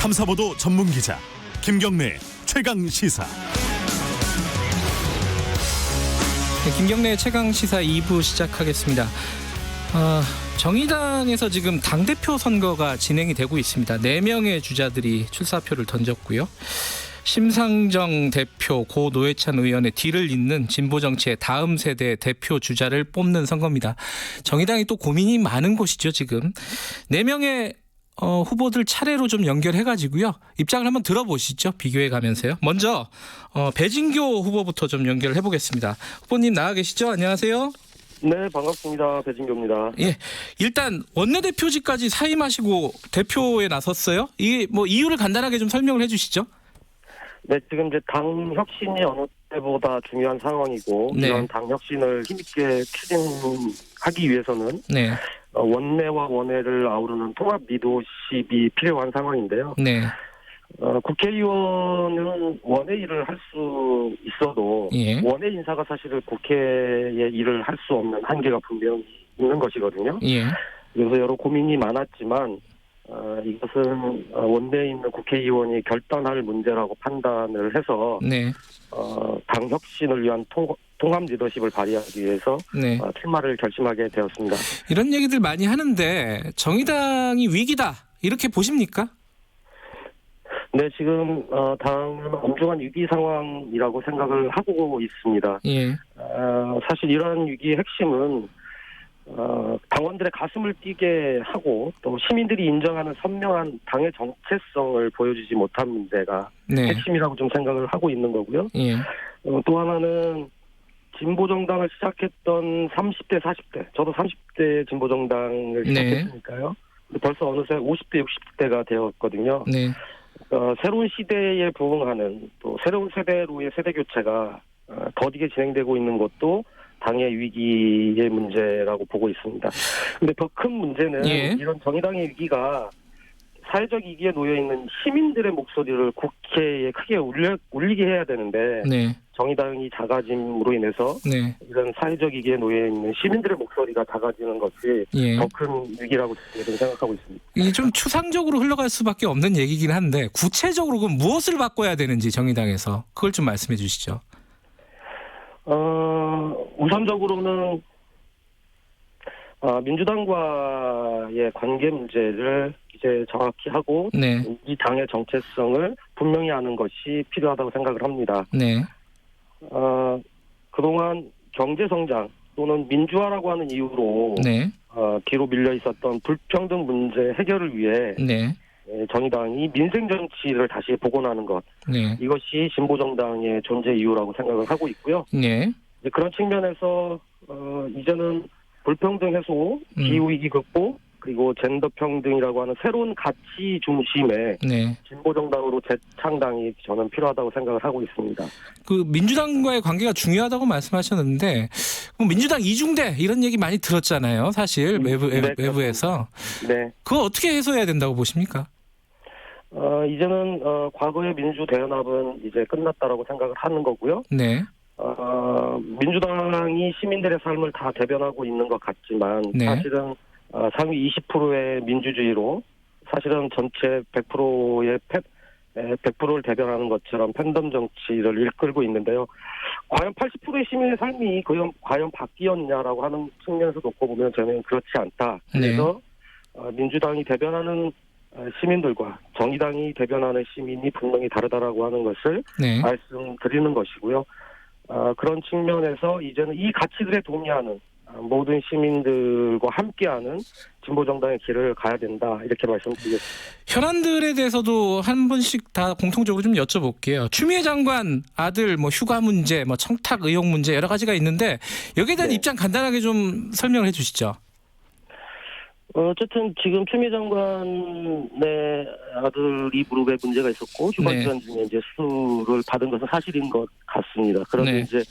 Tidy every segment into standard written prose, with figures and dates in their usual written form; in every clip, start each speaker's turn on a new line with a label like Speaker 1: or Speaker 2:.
Speaker 1: 탐사보도 전문 기자 김경래 최강 시사.
Speaker 2: 네, 김경래 최강 시사 2부 시작하겠습니다. 정의당에서 지금 당대표 선거가 진행이 되고 있습니다. 4명의 주자들이 출사표를 던졌고요. 심상정 대표, 고 노회찬 의원의 뒤를 잇는 진보정치의 다음 세대 대표 주자를 뽑는 선거입니다. 정의당이 또 고민이 많은 곳이죠. 지금 4명의 후보들 차례로 좀 연결해가지고요. 입장을 한번 들어보시죠. 비교해가면서요. 먼저 배진교 후보부터 좀 연결을 해보겠습니다. 후보님 나와 계시죠? 안녕하세요.
Speaker 3: 네, 반갑습니다. 배진교입니다.
Speaker 2: 예, 일단 원내대표직까지 사임하시고 대표에 나섰어요. 이게 뭐 이유를 간단하게 좀 설명을 해주시죠.
Speaker 3: 네, 지금 이제 당 혁신이 어느 때보다 중요한 상황이고,
Speaker 2: 네.
Speaker 3: 이런 당 혁신을 힘있게 추진하기 위해서는
Speaker 2: 네,
Speaker 3: 원내와 원외를 아우르는 통합 리더십이 필요한 상황인데요.
Speaker 2: 네,
Speaker 3: 국회의원은 원외 일을 할 수 있어도
Speaker 2: 예.
Speaker 3: 원외 인사가 사실은 국회의 일을 할 수 없는 한계가 분명히 있는 것이거든요.
Speaker 2: 예,
Speaker 3: 그래서 여러 고민이 많았지만 이것은 원내에 있는 국회의원이 결단할 문제라고 판단을 해서
Speaker 2: 네,
Speaker 3: 당 혁신을 위한 통합 리더십을 발휘하기 위해서
Speaker 2: 네.
Speaker 3: 출마를 결심하게 되었습니다.
Speaker 2: 이런 얘기들 많이 하는데 정의당이 위기다 이렇게 보십니까?
Speaker 3: 네, 지금 당은 엄중한 위기 상황이라고 생각을 하고 있습니다.
Speaker 2: 예,
Speaker 3: 사실 이러한 위기의 핵심은 당원들의 가슴을 뛰게 하고 또 시민들이 인정하는 선명한 당의 정체성을 보여주지 못한 문제가
Speaker 2: 네,
Speaker 3: 핵심이라고 좀 생각을 하고 있는 거고요.
Speaker 2: 예,
Speaker 3: 또 하나는 진보정당을 시작했던 30대, 40대, 저도 30대 진보정당을
Speaker 2: 네.
Speaker 3: 시작했으니까요. 벌써 어느새 50대, 60대가 되었거든요.
Speaker 2: 네,
Speaker 3: 새로운 시대에 부응하는 또 새로운 세대로의 세대 교체가 더디게 진행되고 있는 것도 당의 위기의 문제라고 보고 있습니다. 근데 더 큰 문제는
Speaker 2: 예.
Speaker 3: 이런 정의당의 위기가 사회적 위기에 놓여 있는 시민들의 목소리를 국회에 크게 울리게 해야 되는데
Speaker 2: 네,
Speaker 3: 정의당이 작아짐으로 인해서
Speaker 2: 네,
Speaker 3: 이런 사회적 위기에 놓여 있는 시민들의 목소리가 작아지는 것이
Speaker 2: 예.
Speaker 3: 더 큰 위기라고 저는 생각하고 있습니다.
Speaker 2: 이게 좀 추상적으로 흘러갈 수밖에 없는 얘기긴 한데 구체적으로 그럼 무엇을 바꿔야 되는지 정의당에서 그걸 좀 말씀해 주시죠.
Speaker 3: 우선적으로는 민주당과의 관계 문제를 이제 정확히 하고
Speaker 2: 네,
Speaker 3: 이 당의 정체성을 분명히 하는 것이 필요하다고 생각을 합니다.
Speaker 2: 네,
Speaker 3: 그동안 경제성장 또는 민주화라고 하는 이유로
Speaker 2: 네,
Speaker 3: 뒤로 밀려 있었던 불평등 문제 해결을 위해
Speaker 2: 네,
Speaker 3: 정의당이 민생 정치를 다시 복원하는 것,
Speaker 2: 네,
Speaker 3: 이것이 진보정당의 존재 이유라고 생각을 하고 있고요.
Speaker 2: 네,
Speaker 3: 이제 그런 측면에서 이제는 불평등 해소, 기후위기 극복, 그리고 젠더 평등이라고 하는 새로운 가치 중심의
Speaker 2: 네.
Speaker 3: 진보정당으로 재창당이 저는 필요하다고 생각을 하고 있습니다.
Speaker 2: 그 민주당과의 관계가 중요하다고 말씀하셨는데 민주당 이중대 이런 얘기 많이 들었잖아요. 사실 외부에서.
Speaker 3: 네.
Speaker 2: 그거 어떻게 해소해야 된다고 보십니까?
Speaker 3: 이제는 과거의 민주대연합은 이제 끝났다라고 생각을 하는 거고요.
Speaker 2: 네,
Speaker 3: 민주당이 시민들의 삶을 다 대변하고 있는 것 같지만
Speaker 2: 네.
Speaker 3: 사실은 상위 20%의 민주주의로 사실은 전체 100%를 대변하는 것처럼 팬덤 정치를 이끌고 있는데요. 과연 80%의 시민의 삶이 과연 바뀌었냐라고 하는 측면에서 놓고 보면 저는 그렇지 않다. 그래서 민주당이 대변하는 시민들과 정의당이 대변하는 시민이 분명히 다르다라고 하는 것을
Speaker 2: 네.
Speaker 3: 말씀드리는 것이고요. 그런 측면에서 이제는 이 가치들에 동의하는 모든 시민들과 함께하는 진보정당의 길을 가야 된다 이렇게 말씀드리겠습니다.
Speaker 2: 현안들에 대해서도 한 분씩 다 공통적으로 좀 여쭤볼게요. 추미애 장관 아들 휴가 문제, 청탁 의혹 문제 여러 가지가 있는데 여기에 대한 입장 간단하게 좀 설명을 해주시죠.
Speaker 3: 어쨌든 지금 추미애 장관의 아들이 무릎에 문제가 있었고 휴가 기간 중에 이제 수술을 받은 것은 사실인 것 같습니다. 그런데 이제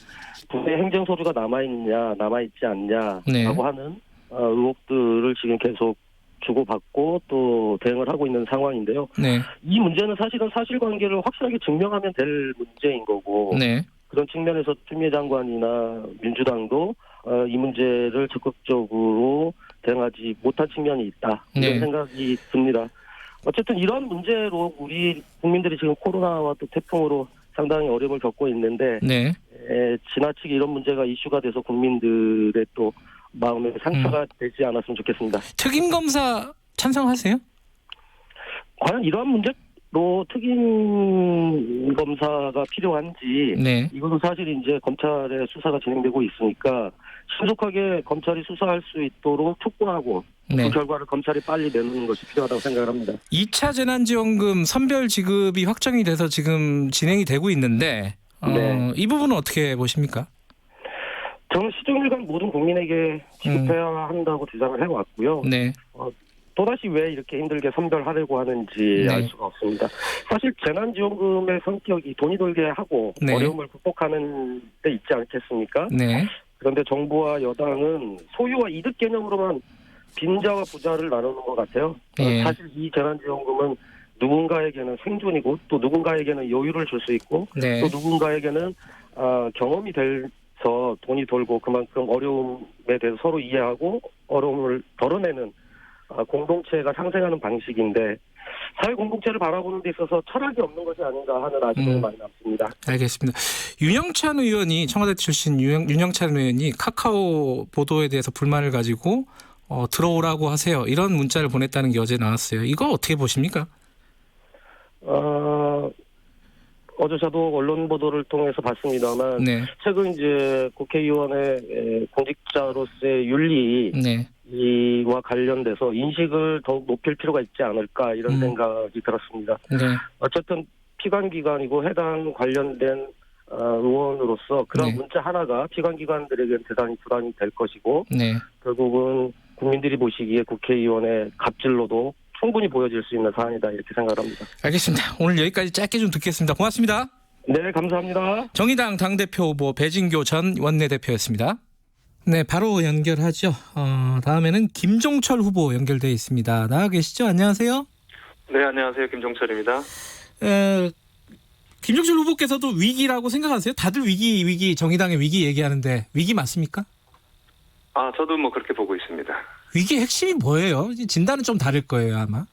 Speaker 3: 국내 행정서류가 남아있냐 남아있지 않냐라고 하는 의혹들을 지금 계속 주고받고 또 대응을 하고 있는 상황인데요.
Speaker 2: 네.
Speaker 3: 이 문제는 사실은 사실관계를 확실하게 증명하면 될 문제인 거고 그런 측면에서 추미애 장관이나 민주당도 이 문제를 적극적으로 대응하지 못한 측면이 있다. 이런 생각이 듭니다. 어쨌든 이런 문제로 우리 국민들이 지금 코로나와 또 태풍으로 상당히 어려움을 겪고 있는데
Speaker 2: 네.
Speaker 3: 지나치게 이런 문제가 이슈가 돼서 국민들의 또 마음에 상처가 되지 않았으면 좋겠습니다.
Speaker 2: 특임 검사 찬성하세요?
Speaker 3: 과연 이러한 문제로 특임 검사가 필요한지
Speaker 2: 네.
Speaker 3: 이것은 사실 이제 검찰의 수사가 진행되고 있으니까 신속하게 검찰이 수사할 수 있도록 촉구하고
Speaker 2: 네.
Speaker 3: 그 결과를 검찰이 빨리 내놓는 것이 필요하다고 생각을 합니다.
Speaker 2: 2차 재난지원금 선별 지급이 확정이 돼서 지금 진행이 되고 있는데
Speaker 3: 네.
Speaker 2: 이 부분은 어떻게 보십니까?
Speaker 3: 저는 시종일관 모든 국민에게 지급해야 한다고 주장을 해왔고요.
Speaker 2: 네.
Speaker 3: 또다시 왜 이렇게 힘들게 선별하려고 하는지
Speaker 2: 네.
Speaker 3: 알 수가 없습니다. 사실 재난지원금의 성격이 돈이 돌게 하고
Speaker 2: 네.
Speaker 3: 어려움을 극복하는 데 있지 않겠습니까?
Speaker 2: 네.
Speaker 3: 그런데 정부와 여당은 소유와 이득 개념으로만 빈자와 부자를 나누는 것 같아요.
Speaker 2: 예.
Speaker 3: 사실 이 재난지원금은 누군가에게는 생존이고 또 누군가에게는 여유를 줄 수 있고
Speaker 2: 네.
Speaker 3: 또 누군가에게는 경험이 돼서 돈이 돌고 그만큼 어려움에 대해서 서로 이해하고 어려움을 덜어내는 공동체가 상생하는 방식인데 사회 공동체를 바라보는 데 있어서 철학이 없는 것이 아닌가 하는 아쉬움이 많이 남습니다.
Speaker 2: 알겠습니다. 윤영찬 의원이 청와대 출신 윤영찬 의원이 카카오 보도에 대해서 불만을 가지고 들어오라고 하세요. 이런 문자를 보냈다는 게 어제 나왔어요. 이거 어떻게 보십니까?
Speaker 3: 어제 저도 언론 보도를 통해서 봤습니다만
Speaker 2: 네.
Speaker 3: 최근 이제 국회의원의 공직자로서의 윤리와
Speaker 2: 네.
Speaker 3: 관련돼서 인식을 더욱 높일 필요가 있지 않을까 이런 생각이 들었습니다.
Speaker 2: 네.
Speaker 3: 어쨌든 피감기관이고 해당 관련된 의원으로서 그런
Speaker 2: 네.
Speaker 3: 문자 하나가 피감기관들에게 대단히 부담이 될 것이고
Speaker 2: 네.
Speaker 3: 결국은 국민들이 보시기에 국회의원의 갑질로도 충분히 보여질 수 있는 사안이다 이렇게 생각합니다.
Speaker 2: 알겠습니다. 오늘 여기까지 짧게 좀 듣겠습니다. 고맙습니다.
Speaker 3: 네, 감사합니다.
Speaker 2: 정의당 당대표 후보 배진교 전 원내대표였습니다. 네, 바로 연결하죠. 다음에는 김종철 후보 연결되어 있습니다. 나와 계시죠? 안녕하세요.
Speaker 4: 네, 안녕하세요. 김종철입니다.
Speaker 2: 김종철 후보께서도 위기라고 생각하세요? 다들 위기, 정의당의 위기 얘기하는데 위기 맞습니까?
Speaker 4: 저도 뭐 그렇게 보고 있습니다.
Speaker 2: 위기의 핵심이 뭐예요? 진단은 좀 다를 거예요, 아마.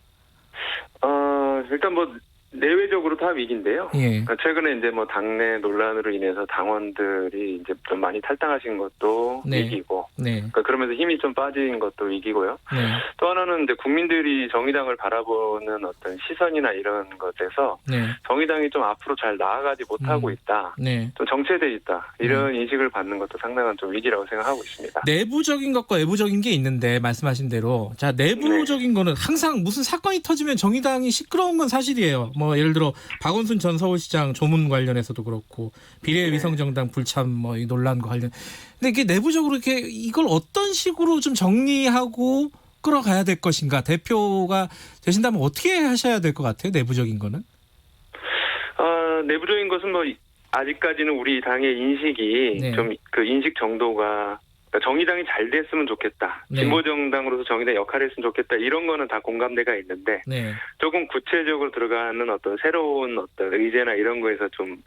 Speaker 4: 일단 뭐 내외적으로 다 위기인데요.
Speaker 2: 예.
Speaker 4: 그러니까 최근에 이제 뭐 당내 논란으로 인해서 당원들이 이제 좀 많이 탈당하신 것도
Speaker 2: 네.
Speaker 4: 위기고,
Speaker 2: 네.
Speaker 4: 그러니까 그러면서 힘이 좀 빠진 것도 위기고요.
Speaker 2: 네.
Speaker 4: 또 하나는 이제 국민들이 정의당을 바라보는 어떤 시선이나 이런 것에서
Speaker 2: 네.
Speaker 4: 정의당이 좀 앞으로 잘 나아가지 못하고 있다.
Speaker 2: 네.
Speaker 4: 좀 정체돼 있다. 이런 인식을 받는 것도 상당한 좀 위기라고 생각하고 있습니다.
Speaker 2: 내부적인 것과 외부적인 게 있는데 말씀하신 대로 자 내부적인 거는 항상 무슨 사건이 터지면 정의당이 시끄러운 건 사실이에요. 뭐 예를 들어 박원순 전 서울시장 조문 관련해서도 그렇고 비례위성정당 불참 뭐 이 논란과 관련. 근데 이게 내부적으로 이렇게 이걸 어떤 식으로 좀 정리하고 끌어가야 될 것인가 대표가 되신다면 어떻게 하셔야 될 것 같아요. 내부적인 거는.
Speaker 4: 내부적인 것은 뭐 아직까지는 우리 당의 인식이
Speaker 2: 네.
Speaker 4: 좀 그 인식 정도가 그러니까 정의당이 잘 됐으면 좋겠다.
Speaker 2: 네.
Speaker 4: 진보정당으로서 정의당 역할을 했으면 좋겠다. 이런 거는 다 공감대가 있는데
Speaker 2: 네.
Speaker 4: 조금 구체적으로 들어가는 어떤 새로운 어떤 의제나 이런 거에서 좀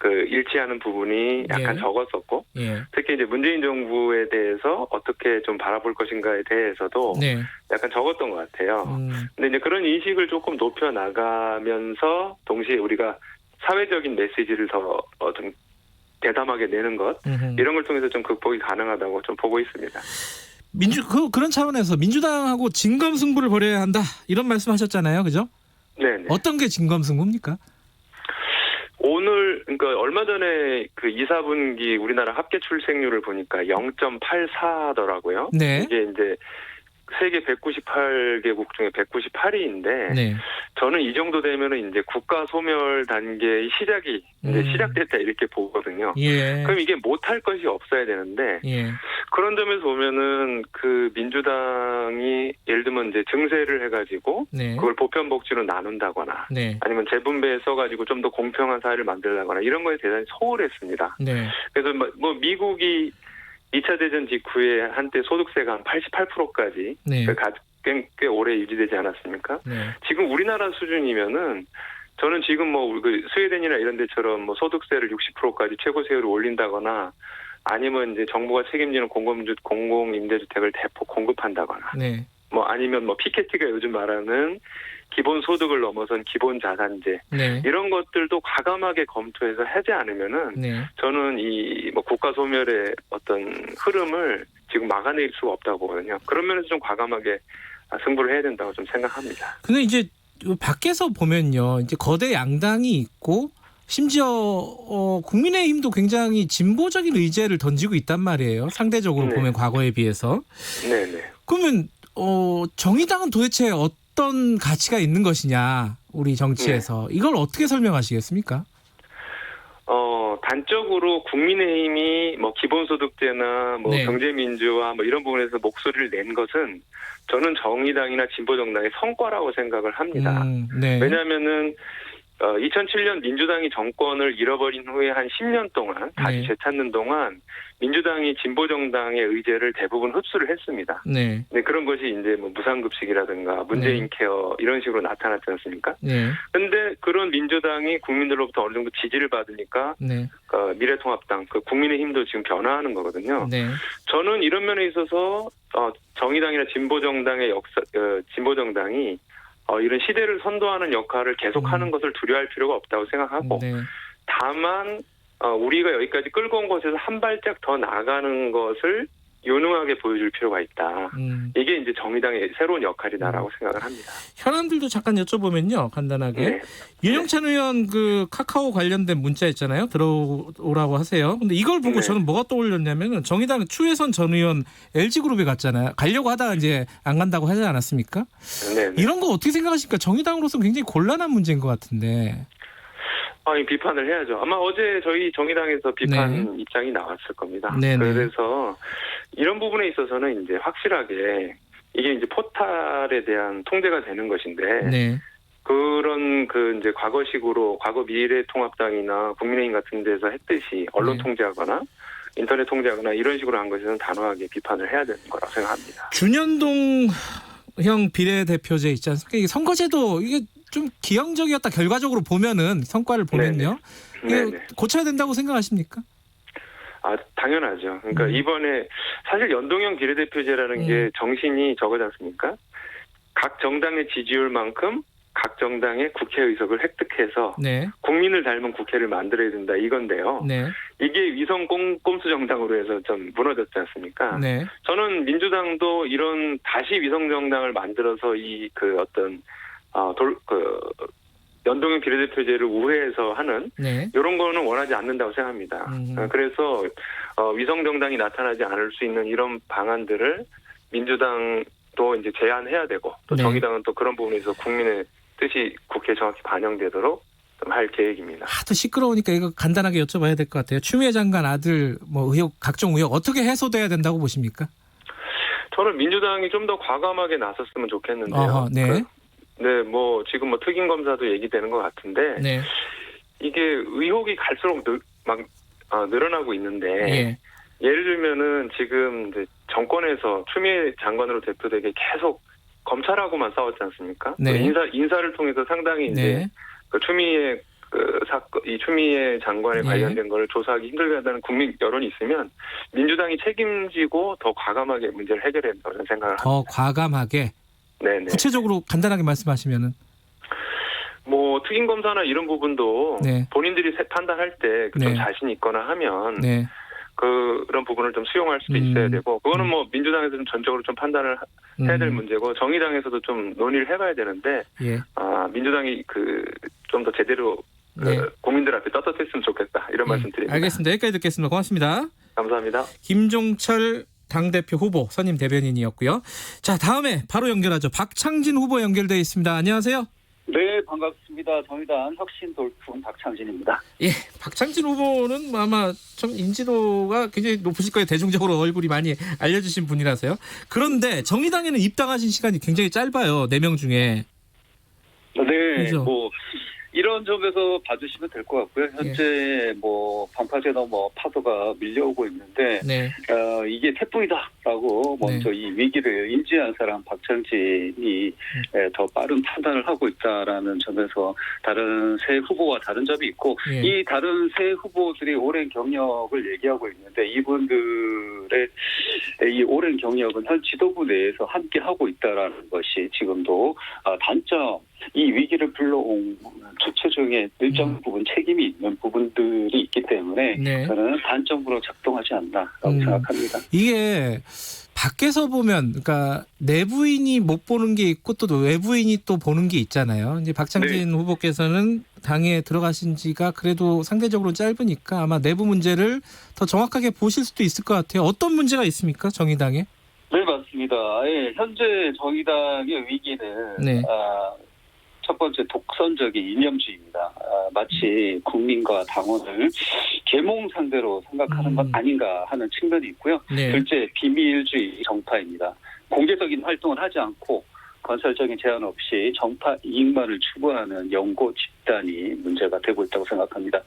Speaker 4: 그 일치하는 부분이 약간
Speaker 2: 예.
Speaker 4: 적었었고
Speaker 2: 예.
Speaker 4: 특히 이제 문재인 정부에 대해서 어떻게 좀 바라볼 것인가에 대해서도
Speaker 2: 네.
Speaker 4: 약간 적었던 것 같아요. 근데 이제 그런 인식을 조금 높여 나가면서 동시에 우리가 사회적인 메시지를 더 좀 대담하게 내는 것 이런 걸 통해서 좀 극복이 가능하다고 좀 보고 있습니다.
Speaker 2: 그런 차원에서 민주당하고 진검승부를 벌여야 한다 이런 말씀하셨잖아요, 그죠?
Speaker 4: 네.
Speaker 2: 어떤 게 진검승부입니까?
Speaker 4: 오늘 그러니까 얼마 전에 그 2, 4분기 우리나라 합계 출생률을 보니까 0.84더라고요.
Speaker 2: 네.
Speaker 4: 이게 이제 세계 198개국 중에 198위인데
Speaker 2: 네.
Speaker 4: 저는 이 정도 되면은 이제 국가 소멸 단계의 시작이 이제 시작됐다 이렇게 보거든요.
Speaker 2: 예.
Speaker 4: 그럼 이게 못할 것이 없어야 되는데
Speaker 2: 예.
Speaker 4: 그런 점에서 보면은 그 민주당이 예를 들면 이제 증세를 해가지고
Speaker 2: 네.
Speaker 4: 그걸 보편복지로 나눈다거나
Speaker 2: 네.
Speaker 4: 아니면 재분배에 써가지고 좀 더 공평한 사회를 만들다거나 이런 거에 대단히 소홀했습니다.
Speaker 2: 네.
Speaker 4: 그래서 뭐 미국이 2차 대전 직후에 한때 소득세가 한 88%까지
Speaker 2: 네.
Speaker 4: 꽤 오래 유지되지 않았습니까?
Speaker 2: 네.
Speaker 4: 지금 우리나라 수준이면은 저는 지금 뭐 그 스웨덴이나 이런 데처럼 뭐 소득세를 60%까지 최고세율을 올린다거나 아니면 이제 정부가 책임지는 공공임대주택을 대폭 공급한다거나
Speaker 2: 네.
Speaker 4: 뭐 아니면 뭐 피케티가 요즘 말하는 기본 소득을 넘어선 기본 자산제
Speaker 2: 네.
Speaker 4: 이런 것들도 과감하게 검토해서 하지 않으면은
Speaker 2: 네.
Speaker 4: 저는 이 뭐 국가 소멸의 어떤 흐름을 지금 막아낼 수가 없다고 보거든요. 그런 면에서 좀 과감하게 승부를 해야 된다고 좀 생각합니다.
Speaker 2: 근데 이제 밖에서 보면요, 이제 거대 양당이 있고 심지어 국민의힘도 굉장히 진보적인 의제를 던지고 있단 말이에요. 상대적으로
Speaker 4: 네.
Speaker 2: 보면 과거에 비해서.
Speaker 4: 네네.
Speaker 2: 그러면 정의당은 도대체 어떤 가치가 있는 것이냐, 우리 정치에서. 이걸 어떻게 설명하시겠습니까?
Speaker 4: 단적으로 국민의힘이 뭐 기본소득제나 뭐
Speaker 2: 네.
Speaker 4: 경제민주화 뭐 이런 부분에서 목소리를 낸 것은 저는 정의당이나 진보정당의 성과라고 생각을 합니다.
Speaker 2: 네.
Speaker 4: 왜냐하면은 2007년 민주당이 정권을 잃어버린 후에 한 10년 동안 다시
Speaker 2: 네.
Speaker 4: 되찾는 동안 민주당이 진보정당의 의제를 대부분 흡수를 했습니다.
Speaker 2: 네.
Speaker 4: 네, 그런 것이 이제 뭐 무상급식이라든가 문재인
Speaker 2: 네.
Speaker 4: 케어 이런 식으로 나타났지 않습니까?
Speaker 2: 네.
Speaker 4: 근데 그런 민주당이 국민들로부터 어느 정도 지지를 받으니까
Speaker 2: 네.
Speaker 4: 미래통합당, 국민의힘도 지금 변화하는 거거든요.
Speaker 2: 네.
Speaker 4: 저는 이런 면에 있어서 정의당이나 진보정당의 진보정당이 이런 시대를 선도하는 역할을 계속하는 것을 두려워할 필요가 없다고 생각하고
Speaker 2: 네.
Speaker 4: 다만 우리가 여기까지 끌고 온 것에서 한 발짝 더 나아가는 것을 유능하게 보여줄 필요가 있다. 이게 이제 정의당의 새로운 역할이다라고 생각을 합니다.
Speaker 2: 현안들도 잠깐 여쭤보면요, 간단하게.
Speaker 4: 네.
Speaker 2: 윤영찬 의원 그 카카오 관련된 문자 있잖아요. 들어오라고 하세요. 근데 이걸 보고
Speaker 4: 네.
Speaker 2: 저는 뭐가 떠올렸냐면은 정의당 추혜선 전 의원 LG그룹에 갔잖아요. 가려고 하다가 이제 안 간다고 하지 않았습니까?
Speaker 4: 네.
Speaker 2: 이런 거 어떻게 생각하십니까? 정의당으로서는 굉장히 곤란한 문제인 것 같은데.
Speaker 4: 이 비판을 해야죠. 아마 어제 저희 정의당에서 비판
Speaker 2: 네.
Speaker 4: 입장이 나왔을 겁니다.
Speaker 2: 네네.
Speaker 4: 그래서 이런 부분에 있어서는 이제 확실하게 이게 이제 포탈에 대한 통제가 되는 것인데
Speaker 2: 네.
Speaker 4: 그런 이제 과거식으로 과거 미래통합당이나 국민의힘 같은 데서 했듯이 언론
Speaker 2: 네.
Speaker 4: 통제하거나 인터넷 통제하거나 이런 식으로 한 것에는 단호하게 비판을 해야 되는 거라고 생각합니다.
Speaker 2: 준연동형 비례대표제 있지 않습니까? 이게 선거제도 이게 좀 기형적이었다. 결과적으로 보면은 성과를 보면요.
Speaker 4: 네네.
Speaker 2: 이게 고쳐야 된다고 생각하십니까?
Speaker 4: 당연하죠. 그러니까 이번에 사실 연동형 비례대표제라는 게 정신이 저거지 않습니까? 각 정당의 지지율만큼 각 정당의 국회의석을 획득해서
Speaker 2: 네.
Speaker 4: 국민을 닮은 국회를 만들어야 된다 이건데요.
Speaker 2: 네. 이게
Speaker 4: 위성 꼼수 정당으로 해서 좀 무너졌지 않습니까?
Speaker 2: 네.
Speaker 4: 저는 민주당도 이런 다시 위성 정당을 만들어서 연동형 비례대표제를 우회해서 하는
Speaker 2: 네.
Speaker 4: 이런 거는 원하지 않는다고 생각합니다. 그래서 위성 정당이 나타나지 않을 수 있는 이런 방안들을 민주당도 이제 제안해야 되고 또
Speaker 2: 네.
Speaker 4: 정의당은 또 그런 부분에서 국민의 뜻이 국회에 정확히 반영되도록 좀 할 계획입니다.
Speaker 2: 하도 시끄러우니까 이거 간단하게 여쭤봐야 될 것 같아요. 추미애 장관 아들 뭐 의혹, 각종 의혹 어떻게 해소돼야 된다고 보십니까?
Speaker 4: 저는 민주당이 좀 더 과감하게 나섰으면 좋겠는데요.
Speaker 2: 네.
Speaker 4: 뭐 지금 뭐 특임 검사도 얘기되는 것 같은데
Speaker 2: 네.
Speaker 4: 이게 의혹이 갈수록 늘어나고 있는데
Speaker 2: 예.
Speaker 4: 예를 들면은 지금 이제 정권에서 추미애 장관으로 대표되게 계속 검찰하고만 싸웠지 않습니까?
Speaker 2: 네.
Speaker 4: 인사를 통해서 상당히 이제
Speaker 2: 네.
Speaker 4: 그 추미애 사건, 이 추미애 장관에 관련된 걸 조사하기 힘들게 한다는 국민 여론이 있으면 민주당이 책임지고 더 과감하게 문제를 해결해야 된다고 저는 생각을 합니다.
Speaker 2: 더 과감하게.
Speaker 4: 네네.
Speaker 2: 구체적으로 간단하게 말씀하시면은.
Speaker 4: 뭐 특임 검사나 이런 부분도
Speaker 2: 네.
Speaker 4: 본인들이 판단할 때 좀
Speaker 2: 네.
Speaker 4: 자신 있거나 하면
Speaker 2: 네.
Speaker 4: 그런 부분을 좀 수용할 수도 있어야 되고 그거는 뭐 민주당에서 좀 전적으로 좀 판단을 해야 될 문제고 정의당에서도 좀 논의를 해봐야 되는데
Speaker 2: 예.
Speaker 4: 민주당이 좀 더 제대로
Speaker 2: 네.
Speaker 4: 국민들 앞에 떳떳했으면 좋겠다 이런 말씀드립니다.
Speaker 2: 알겠습니다. 여기까지 듣겠습니다. 고맙습니다.
Speaker 4: 감사합니다.
Speaker 2: 김종철 당대표 후보 선임 대변인이었고요. 자, 다음에 바로 연결하죠. 박창진 후보 연결되어 있습니다. 안녕하세요.
Speaker 5: 네, 반갑습니다. 정의당 혁신 돌풍 박창진입니다.
Speaker 2: 예, 박창진 후보는 아마 좀 인지도가 굉장히 높으실 거예요. 대중적으로 얼굴이 많이 알려주신 분이라서요. 그런데 정의당에는 입당하신 시간이 굉장히 짧아요. 4명 중에.
Speaker 5: 네,
Speaker 2: 그죠?
Speaker 5: 뭐 이런 점에서 봐주시면 될 것 같고요. 현재 뭐 방파제나 뭐 파도가 밀려오고 있는데
Speaker 2: 네.
Speaker 5: 이게 태풍이다라고 먼저 이 위기를 인지한 사람 박창진이 더 빠른 판단을 하고 있다라는 점에서 다른 새 후보와 다른 점이 있고 이 다른 새 후보들이 오랜 경력을 얘기하고 있는데 이분들의 이 오랜 경력은 현 지도부 내에서 함께 하고 있다라는 것이 지금도 단점. 이 위기를 불러온 주체 중에 일정 부분 책임이 있는 부분들이 있기 때문에 저는 단점으로 작동하지 않나라고 생각합니다.
Speaker 2: 이게 밖에서 보면, 그러니까 내부인이 못 보는 게 있고 또 외부인이 또 보는 게 있잖아요. 이제 박창진 후보께서는 당에 들어가신 지가 그래도 상대적으로 짧으니까 아마 내부 문제를 더 정확하게 보실 수도 있을 것 같아요. 어떤 문제가 있습니까, 정의당에?
Speaker 5: 네, 맞습니다. 현재 정의당의 위기는 첫 번째 독선적인 이념주의입니다. 마치 국민과 당원을 계몽 상대로 생각하는 것 아닌가 하는 측면이 있고요. 둘째, 비밀주의 정파입니다. 공개적인 활동을 하지 않고 건설적인 제한 없이 정파 이익만을 추구하는 연고 집단이 문제가 되고 있다고 생각합니다.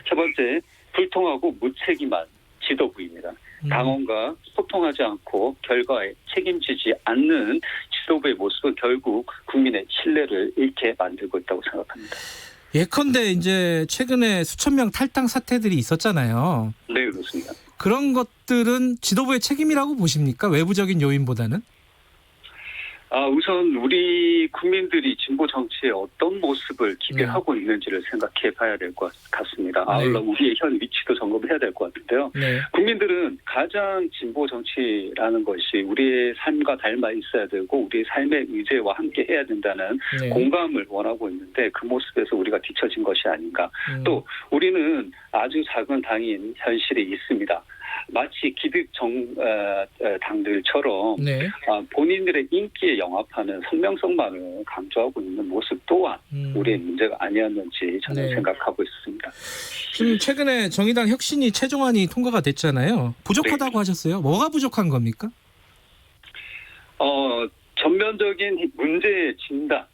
Speaker 5: 세 번째, 불통하고 무책임한 지도부입니다. 당원과 소통하지 않고 결과에 책임지지 않는 지도부의 모습은 결국 국민의 신뢰를 잃게 만들고 있다고 생각합니다.
Speaker 2: 예컨대 이제 최근에 수천 명 탈당 사태들이 있었잖아요.
Speaker 5: 네, 그렇습니다.
Speaker 2: 그런 것들은 지도부의 책임이라고 보십니까? 외부적인 요인보다는?
Speaker 5: 우선 우리 국민들이 진보 정치에 어떤 모습을 기대하고 있는지를 생각해 봐야 될 것 같습니다. 아울러 우리의 현 위치도 점검해야 될 것 같은데요. 국민들은 가장 진보 정치라는 것이 우리의 삶과 닮아 있어야 되고 우리의 삶의 의제와 함께 해야 된다는 공감을 원하고 있는데 그 모습에서 우리가 뒤처진 것이 아닌가. 또 우리는 아주 작은 당인 현실이 있습니다. 마치 기득 당들처럼 본인들의 인기에 영합하는 성명성만을 강조하고 있는 모습 또한 우리의 문제가 아니었는지 저는 생각하고 있습니다.
Speaker 2: 지금 최근에 정의당 혁신위 최종안이 통과가 됐잖아요. 부족하다고 하셨어요. 뭐가 부족한 겁니까?
Speaker 5: 전면적인 문제의 진단.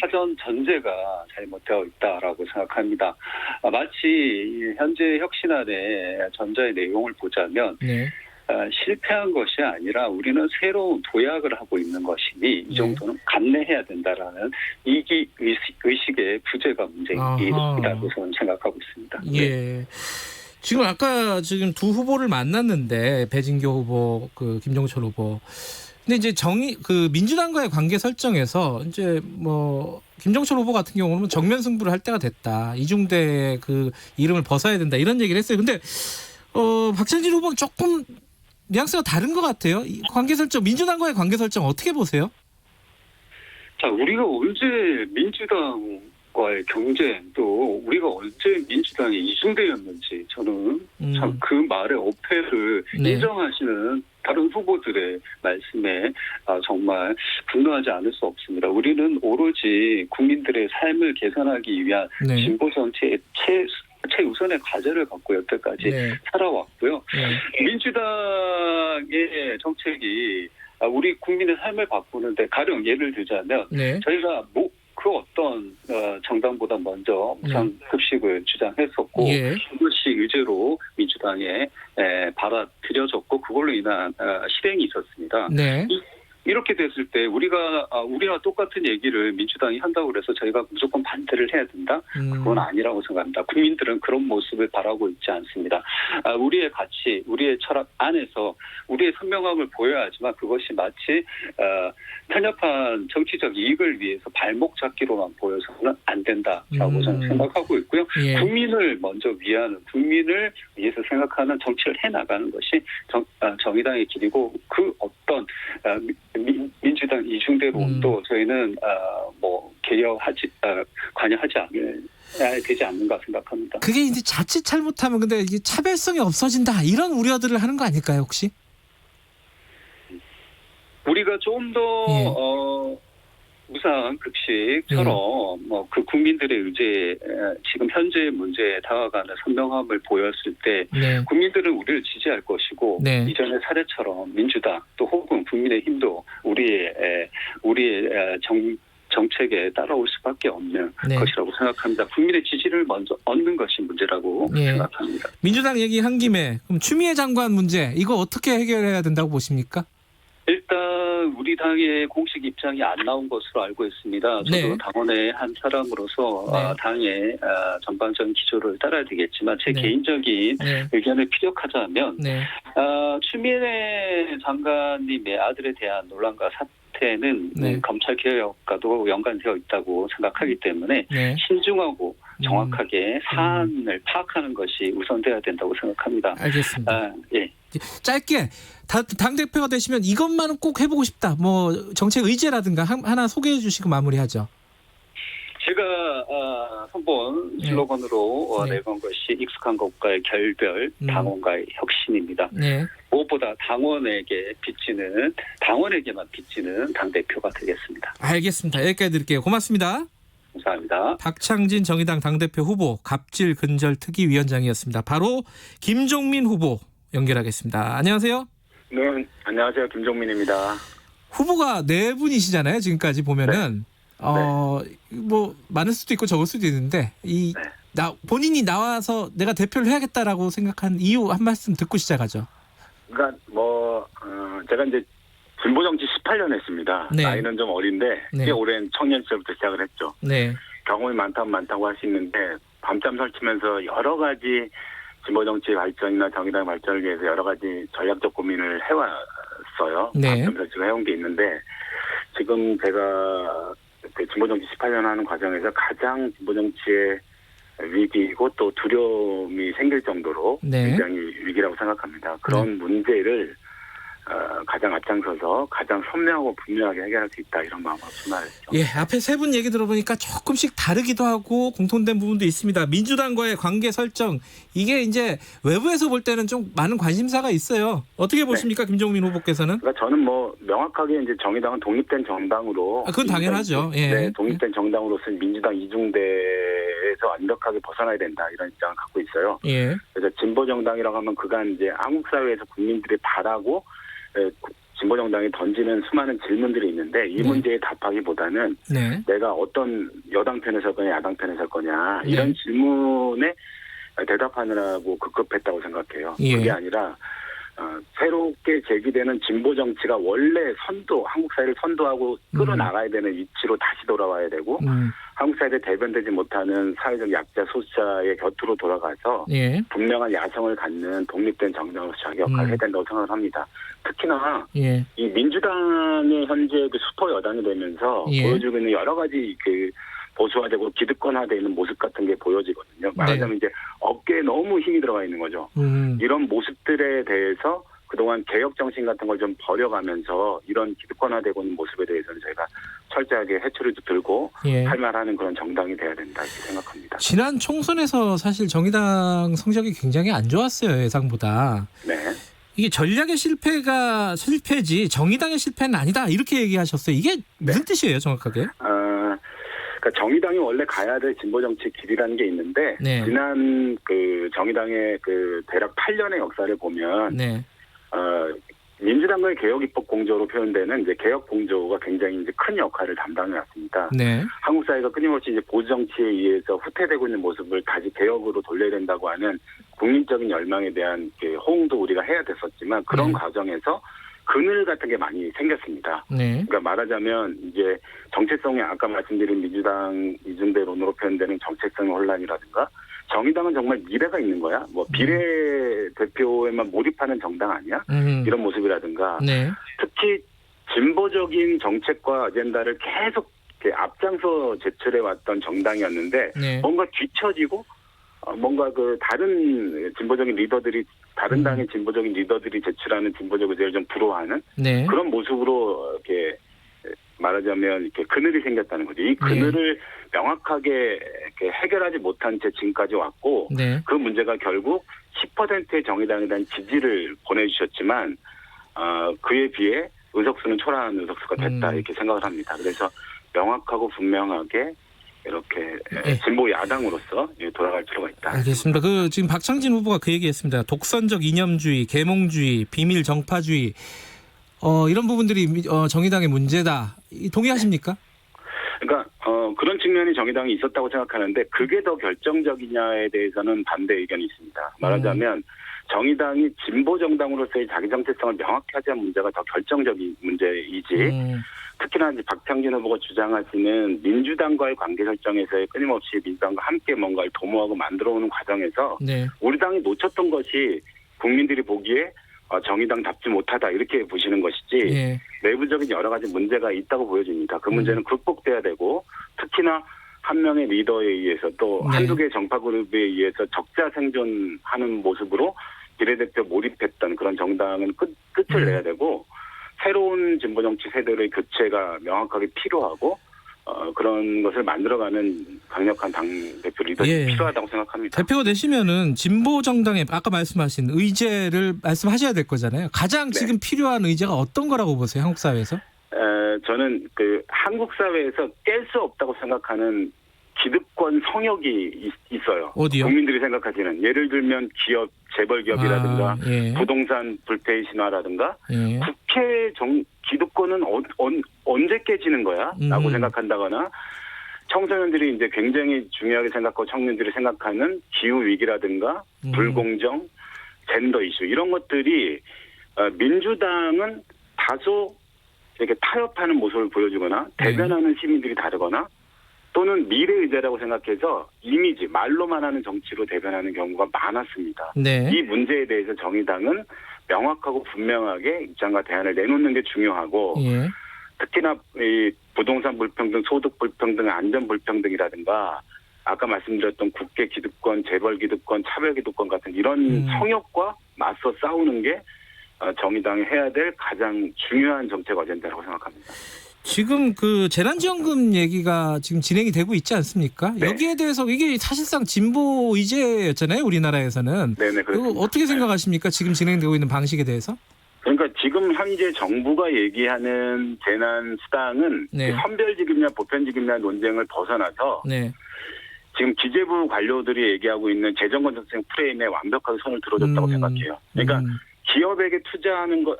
Speaker 5: 사전 전제가 잘못되어 있다라고 생각합니다. 마치 현재 혁신안의 전자의 내용을 보자면 실패한 것이 아니라 우리는 새로운 도약을 하고 있는 것이니 이 정도는 감내해야 된다라는 이기 의식의 부재가 문제이다고 저는 생각하고 있습니다.
Speaker 2: 지금 아까 두 후보를 만났는데 배진교 후보, 김종철 후보. 근데 이제 민주당과의 관계 설정에서 이제 김종철 후보 같은 경우는 정면 승부를 할 때가 됐다. 이중대 이름을 벗어야 된다. 이런 얘기를 했어요. 근데 박찬진 후보는 조금 뉘앙스가 다른 것 같아요. 이 관계 설정, 민주당과의 관계 설정 어떻게 보세요?
Speaker 5: 자, 우리가 언제 민주당과의 경쟁 또 우리가 언제 민주당에 이중대였는지 저는 참 그 말의 어폐를 인정하시는 다른 후보들의 말씀에 정말 분노하지 않을 수 없습니다. 우리는 오로지 국민들의 삶을 개선하기 위한 진보 정치의 최우선의 과제를 갖고 여태까지 살아왔고요. 민주당의 정책이 우리 국민의 삶을 바꾸는데 가령 예를 들자면 저희가 그 어떤 정당보다 먼저 무상급식을 주장했었고 그것이 의제로 민주당에 받아들여졌고 그걸로 인한 실행이 있었습니다. 이렇게 됐을 때 우리와 똑같은 얘기를 민주당이 한다고 해서 저희가 무조건 반대를 해야 된다? 그건 아니라고 생각합니다. 국민들은 그런 모습을 바라고 있지 않습니다. 우리의 가치, 우리의 철학 안에서 우리의 선명함을 보여야 하지만 그것이 마치 편협한 정치적 이익을 위해서 발목 잡기로만 보여서는 안 된다라고 저는 생각하고 있고요. 국민을 먼저 위하는, 국민을 위해서 생각하는 정치를 해나가는 것이 정의당의 길이고 그 어떤 민주당 이중대론도 저희는 관여하지 않아야 되지 않는가 생각합니다.
Speaker 2: 그게 이제 자칫 잘못하면 근데 이게 차별성이 없어진다 이런 우려들을 하는 거 아닐까요 혹시?
Speaker 5: 우리가 좀 더 무상급식처럼 그 국민들의 의제 지금 현재 문제에 다가가는 선명함을 보였을 때 국민들은 우리를 지지할 것이고 이전의 사례처럼 민주당 또 혹은 국민의힘도 우리의 정책에 따라올 수밖에 없는 것이라고 생각합니다. 국민의 지지를 먼저 얻는 것이 문제라고 생각합니다.
Speaker 2: 민주당 얘기한 김에 그럼 추미애 장관 문제 이거 어떻게 해결해야 된다고 보십니까?
Speaker 5: 일단 우리 당의 공식 입장이 안 나온 것으로 알고 있습니다. 저도 당원의 한 사람으로서 당의 전반적인 기조를 따라야 되겠지만 제 개인적인 의견을 피력하자면 추미애 장관님의 아들에 대한 논란과 사태는 검찰 개혁과도 연관되어 있다고 생각하기 때문에 신중하고 정확하게 사안을 파악하는 것이 우선돼야 된다고 생각합니다.
Speaker 2: 알겠습니다. 짧게 당대표가 되시면 이것만은 꼭 해보고 싶다. 뭐 정책 의제라든가 하나 소개해 주시고 마무리하죠.
Speaker 5: 제가 선본 슬로건으로 내건 것이 익숙한 것과의 결별, 당원과의 혁신입니다. 무엇보다 당원에게만 빚지는 당대표가 되겠습니다.
Speaker 2: 알겠습니다. 여기까지 드릴게요. 고맙습니다.
Speaker 5: 감사합니다.
Speaker 2: 박창진 정의당 당대표 후보 갑질 근절 특위위원장이었습니다. 바로 김종민 후보 연결하겠습니다. 안녕하세요.
Speaker 6: 네, 안녕하세요. 김종민입니다.
Speaker 2: 후보가 4분이시잖아요. 지금까지 보면은 뭐 많을 수도 있고 적을 수도 있는데 본인이 나와서 내가 대표를 해야겠다라고 생각한 이유 한 말씀 듣고 시작하죠.
Speaker 6: 그러니까 제가 이제 진보 정치 18년 했습니다. 나이는 좀 어린데 꽤 오랜 청년 시절부터 시작을 했죠. 경험이 많다고 할 수 있는데 밤잠 설치면서 여러 가지 진보 정치 발전이나 정의당 발전을 위해서 여러 가지 전략적 고민을 해왔어요. 밤잠 설치가 해온 게 있는데 지금 제가 그 진보 정치 18년 하는 과정에서 가장 진보 정치의 위기이고 또 두려움이 생길 정도로 굉장히 위기라고 생각합니다. 그런 문제를 가장 앞장서서 가장 선명하고 분명하게 해결할 수 있다 이런 마음으로 출마했죠.
Speaker 2: 앞에 세 분 얘기 들어보니까 조금씩 다르기도 하고 공통된 부분도 있습니다. 민주당과의 관계 설정 이게 이제 외부에서 볼 때는 좀 많은 관심사가 있어요. 어떻게 보십니까, 김종민 후보께서는?
Speaker 6: 그러니까 저는 뭐 명확하게 이제 정의당은 독립된 정당으로
Speaker 2: 그건 당연하죠.
Speaker 6: 독립된 정당으로서 민주당 이중대에서 완벽하게 벗어나야 된다 이런 입장을 갖고 있어요. 그래서 진보 정당이라고 하면 그간 이제 한국 사회에서 국민들이 바라고 진보 정당이 던지는 수많은 질문들이 있는데 이 문제에 답하기보다는 내가 어떤 여당 편에 설 거냐 야당 편에 설 거냐 이런 질문에 대답하느라고 급급했다고 생각해요. 그게 아니라 새롭게 제기되는 진보 정치가 원래 한국 사회를 선도하고 끌어나가야 되는 위치로 다시 돌아와야 되고 한국 사회에 대변되지 못하는 사회적 약자 소수자의 곁으로 돌아가서 분명한 야성을 갖는 독립된 정당으로서 자기 역할을 해야 된다고 생각을 합니다. 특히나 이 민주당의 현재 그 슈퍼 여당이 되면서 보여주고 있는 여러 가지 그 보수화되고 기득권화되는 모습 같은 게 보여지거든요. 말하자면 이제 어깨에 너무 힘이 들어가 있는 거죠. 이런 모습들에 대해서 그동안 개혁 정신 같은 걸 좀 버려가면서 이런 기득권화되고 있는 모습에 대해서는 저희가 철저하게 해초리도 들고 할말하는 그런 정당이 돼야 된다 이렇게 생각합니다.
Speaker 2: 지난 총선에서 사실 정의당 성적이 굉장히 안 좋았어요. 예상보다. 이게 전략의 실패가 실패지 정의당의 실패는 아니다 이렇게 얘기하셨어요. 이게 무슨 뜻이에요 정확하게?
Speaker 6: 그러니까 정의당이 원래 가야 될 진보 정치 길이라는 게 있는데 지난 그 정의당의 그 대략 8년의 역사를 보면 민주당의 개혁 입법 공조로 표현되는 이제 개혁 공조가 굉장히 이제 큰 역할을 담당해 왔습니다. 한국 사회가 끊임없이 이제 보수 정치에 의해서 후퇴되고 있는 모습을 다시 개혁으로 돌려야 된다고 하는 국민적인 열망에 대한 그 호응도 우리가 해야 됐었지만 그런 과정에서 그늘 같은 게 많이 생겼습니다. 그러니까 말하자면 이제 정체성이 아까 말씀드린 민주당 이중대론으로 표현되는 정체성의 혼란이라든가 정의당은 정말 미래가 있는 거야? 뭐 비례대표에만 몰입하는 정당 아니야? 이런 모습이라든가 특히 진보적인 정책과 아젠다를 계속 이렇게 앞장서 제출해왔던 정당이었는데 뭔가 뒤처지고 뭔가 그 다른 진보적인 리더들이 다른 당의 진보적인 리더들이 제출하는 진보적 의제를 좀 불허하는 그런 모습으로 이렇게 말하자면 이렇게 그늘이 생겼다는 거죠. 이 그늘을 명확하게 이렇게 해결하지 못한 채 지금까지 왔고 그 문제가 결국 10%의 정의당에 대한 지지를 보내주셨지만 그에 비해 의석수는 초라한 의석수가 됐다 이렇게 생각을 합니다. 그래서 명확하고 분명하게 이렇게 진보 야당으로서 돌아갈 필요가 있다.
Speaker 2: 알겠습니다. 그 지금 박창진 후보가 그 얘기했습니다. 독선적 이념주의, 계몽주의, 비밀 정파주의 이런 부분들이 정의당의 문제다. 동의하십니까?
Speaker 6: 그러니까 그런 측면이 정의당이 있었다고 생각하는데 그게 더 결정적이냐에 대해서는 반대 의견이 있습니다. 말하자면 정의당이 진보 정당으로서의 자기 정체성을 명확히 하지 않은 문제가 더 결정적인 문제이지 특히나 이제 박창진 후보가 주장하시는 민주당과의 관계 설정에서의 끊임없이 민주당과 함께 뭔가를 도모하고 만들어오는 과정에서
Speaker 2: 네.
Speaker 6: 우리 당이 놓쳤던 것이 국민들이 보기에 정의당답지 못하다 이렇게 보시는 것이지
Speaker 2: 예.
Speaker 6: 내부적인 여러 가지 문제가 있다고 보여집니다. 그 문제는 극복돼야 되고 특히나 한 명의 리더에 의해서 또
Speaker 2: 네.
Speaker 6: 한두 개의 정파 그룹에 의해서 적자 생존하는 모습으로 비례대표 몰입했던 그런 정당은 끝을 내야 되고 새로운 진보정치 세대의 교체가 명확하게 필요하고 그런 것을 만들어가는 강력한 당대표 리더십이
Speaker 2: 예.
Speaker 6: 필요하다고 생각합니다.
Speaker 2: 대표가 되시면은 진보 정당의 아까 말씀하신 의제를 말씀하셔야 될 거잖아요. 가장
Speaker 6: 네.
Speaker 2: 지금 필요한 의제가 어떤 거라고 보세요? 한국 사회에서?
Speaker 6: 저는 그 한국 사회에서 깰 수 없다고 생각하는 기득권 성역이 있어요.
Speaker 2: 어디요?
Speaker 6: 국민들이 생각하시는 예를 들면 기업, 재벌 기업이라든가
Speaker 2: 예.
Speaker 6: 부동산 불패의 신화라든가
Speaker 2: 예.
Speaker 6: 국회 기득권은 언제 깨지는 거야? 라고 생각한다거나 청소년들이 이제 굉장히 중요하게 생각하고 청년들이 생각하는 기후 위기라든가 불공정, 젠더 이슈 이런 것들이 민주당은 다소 이렇게 타협하는 모습을 보여주거나 대변하는 시민들이 다르거나 또는 미래 의제라고 생각해서 이미지 말로만 하는 정치로 대변하는 경우가 많았습니다.
Speaker 2: 네.
Speaker 6: 이 문제에 대해서 정의당은 명확하고 분명하게 입장과 대안을 내놓는 게 중요하고
Speaker 2: 예.
Speaker 6: 특히나 이 부동산 불평등, 소득 불평등, 안전 불평등이라든가 아까 말씀드렸던 국회 기득권, 재벌 기득권, 차별 기득권 같은 이런 성역과 맞서 싸우는 게 정의당이 해야 될 가장 중요한 정책 어젠다라고 생각합니다. 지금
Speaker 2: 그 재난지원금 얘기가 지금 진행이 되고 있지 않습니까?
Speaker 6: 네.
Speaker 2: 여기에 대해서 이게 사실상 진보 의제였잖아요, 우리나라에서는.
Speaker 6: 네네,
Speaker 2: 그거
Speaker 6: 그렇습니다.
Speaker 2: 어떻게 생각하십니까? 지금 진행되고 있는 방식에 대해서?
Speaker 6: 그러니까 지금 현재 정부가 얘기하는 재난수당은
Speaker 2: 네.
Speaker 6: 선별지급이냐 보편지급이냐 논쟁을 벗어나서
Speaker 2: 네.
Speaker 6: 지금 기재부 관료들이 얘기하고 있는 재정건전성 프레임에 완벽하게 손을 들어줬다고 생각해요. 그러니까 기업에게 투자하는 것,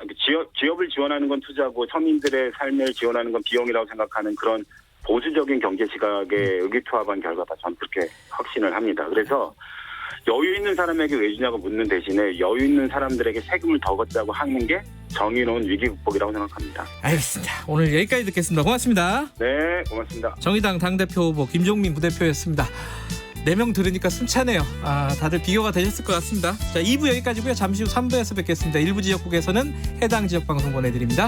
Speaker 6: 기업을 지원하는 건 투자고 서민들의 삶을 지원하는 건 비용이라고 생각하는 그런 보수적인 경제 시각에 의기투합한 결과다. 저는 그렇게 확신을 합니다. 그래서 여유 있는 사람에게 왜 주냐고 묻는 대신에 여유 있는 사람들에게 세금을 더 걷자고 하는 게 정의로운 위기 극복이라고 생각합니다.
Speaker 2: 알겠습니다. 오늘 여기까지 듣겠습니다. 고맙습니다.
Speaker 6: 네, 고맙습니다.
Speaker 2: 정의당 당대표 후보 김종민 부대표였습니다. 4명 들으니까 숨차네요. 다들 비교가 되셨을 것 같습니다. 자, 2부 여기까지고요. 잠시 후 3부에서 뵙겠습니다. 일부 지역국에서는 해당 지역 방송 보내드립니다.